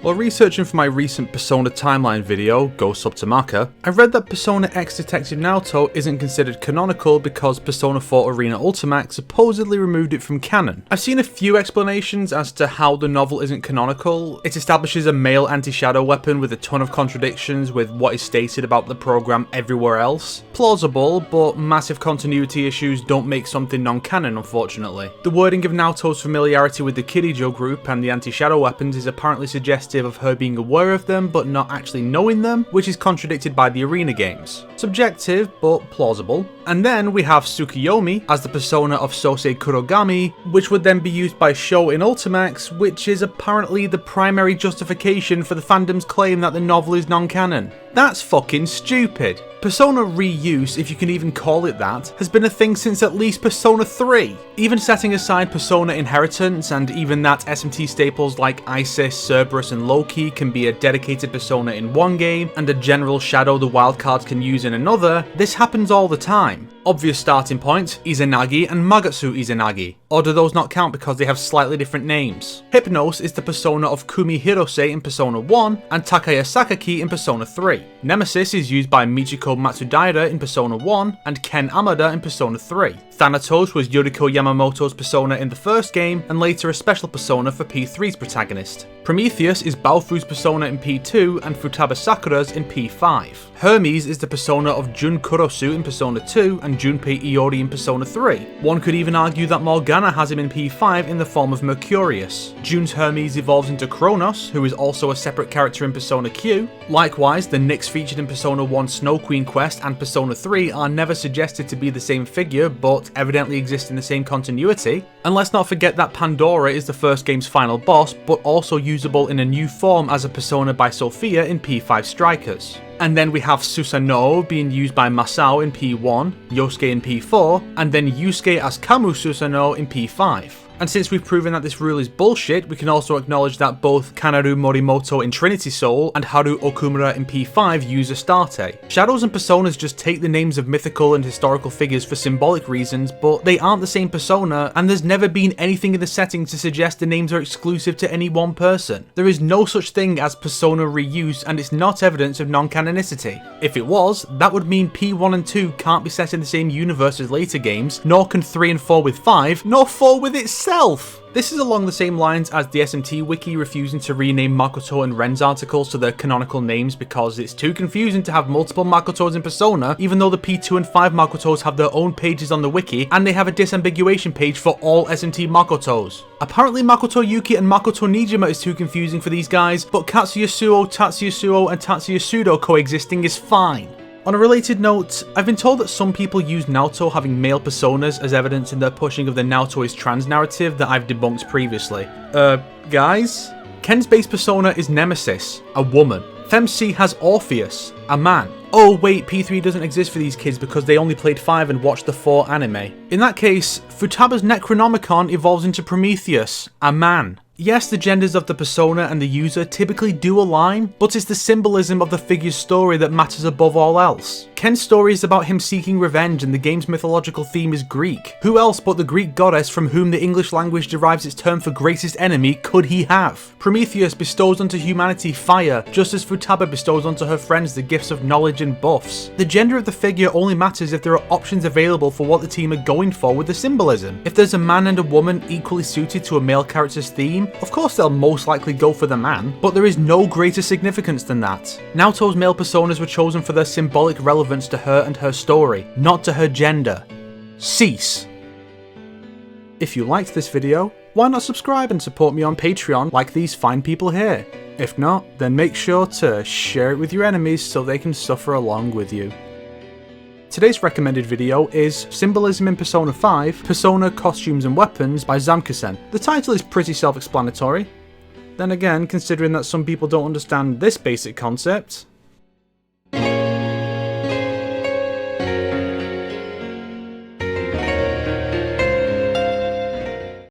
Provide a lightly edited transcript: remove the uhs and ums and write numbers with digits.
While researching for my recent Persona timeline video, Go Subtomaka, I read that Persona X Detective Naoto isn't considered canonical because Persona 4 Arena Ultimax supposedly removed it from canon. I've seen a few explanations as to how the novel isn't canonical. It establishes a male anti-shadow weapon with a ton of contradictions with what is stated about the program everywhere else. Plausible, but massive continuity issues don't make something non-canon, unfortunately. The wording of Naoto's familiarity with the Kirijo group and the anti-shadow weapons is apparently suggestive of her being aware of them but not actually knowing them, which is contradicted by the Arena games. Subjective, but plausible. And then we have Tsukiyomi as the persona of Sosei Kurogami, which would then be used by Sho in Ultimax, which is apparently the primary justification for the fandom's claim that the novel is non-canon. That's fucking stupid. Persona reuse, if you can even call it that, has been a thing since at least Persona 3. Even setting aside Persona Inheritance and even that SMT staples like Isis, Cerberus and Loki can be a dedicated Persona in one game and a general shadow the wildcards can use in another, this happens all the time. Obvious starting point, Izanagi and Magatsu Izanagi. Or do those not count because they have slightly different names? Hypnos is the persona of Kumi Hirose in Persona 1 and Takaya Sakaki in Persona 3. Nemesis is used by Michiko Matsudaira in Persona 1 and Ken Amada in Persona 3. Thanatos was Yuriko Yamamoto's persona in the first game and later a special persona for P3's protagonist. Prometheus is Baofu's persona in P2 and Futaba Sakura's in P5. Hermes is the persona of Jun Kurosu in Persona 2 and Junpei Iori in Persona 3. One could even argue that Morgana has him in P5 in the form of Mercurius. Jun's Hermes evolves into Kronos, who is also a separate character in Persona Q. Likewise, the Nyx featured in Persona 1 Snow Queen quest and Persona 3 are never suggested to be the same figure, but evidently exist in the same continuity. And let's not forget that Pandora is the first game's final boss, but also usable in a new form as a persona by Sophia in P5 Strikers. And then we have Susanoo being used by Masao in P1, Yosuke in P4, and then Yusuke as Kamu Susanoo in P5. And since we've proven that this rule is bullshit, we can also acknowledge that both Kanaru Morimoto in Trinity Soul and Haru Okumura in P5 use Astarte. Shadows and personas just take the names of mythical and historical figures for symbolic reasons, but they aren't the same persona, and there's never been anything in the setting to suggest the names are exclusive to any one person. There is no such thing as persona reuse, and it's not evidence of non-canonicity. If it was, that would mean P1 and 2 can't be set in the same universe as later games, nor can 3 and 4 with 5, nor 4 with itself. This is along the same lines as the SMT wiki refusing to rename Makoto and Ren's articles to their canonical names because it's too confusing to have multiple Makotos in Persona, even though the P2 and 5 Makotos have their own pages on the wiki and they have a disambiguation page for all SMT Makotos. Apparently Makoto Yuki and Makoto Nijima is too confusing for these guys, but Katsuya Suo, Tatsuya Suo and Tatsuya Sudo coexisting is fine. On a related note, I've been told that some people use Naoto having male personas as evidence in their pushing of the Naoto is trans narrative that I've debunked previously. Guys? Ken's base persona is Nemesis, a woman. FemC has Orpheus, a man. Oh wait, P3 doesn't exist for these kids because they only played 5 and watched the 4 anime. In that case, Futaba's Necronomicon evolves into Prometheus, a man. Yes, the genders of the persona and the user typically do align, but it's the symbolism of the figure's story that matters above all else. Ken's story is about him seeking revenge and the game's mythological theme is Greek. Who else but the Greek goddess from whom the English language derives its term for greatest enemy could he have? Prometheus bestows onto humanity fire, just as Futaba bestows onto her friends the gifts of knowledge and buffs. The gender of the figure only matters if there are options available for what the team are going for with the symbolism. If there's a man and a woman equally suited to a male character's theme, of course they'll most likely go for the man, but there is no greater significance than that. Naoto's male personas were chosen for their symbolic relevance to her and her story, not to her gender. Cease. If you liked this video, why not subscribe and support me on Patreon like these fine people here? If not, then make sure to share it with your enemies so they can suffer along with you. Today's recommended video is Symbolism in Persona 5, Persona, Costumes and Weapons by Zamkisen. The title is pretty self-explanatory. Then again, considering that some people don't understand this basic concept,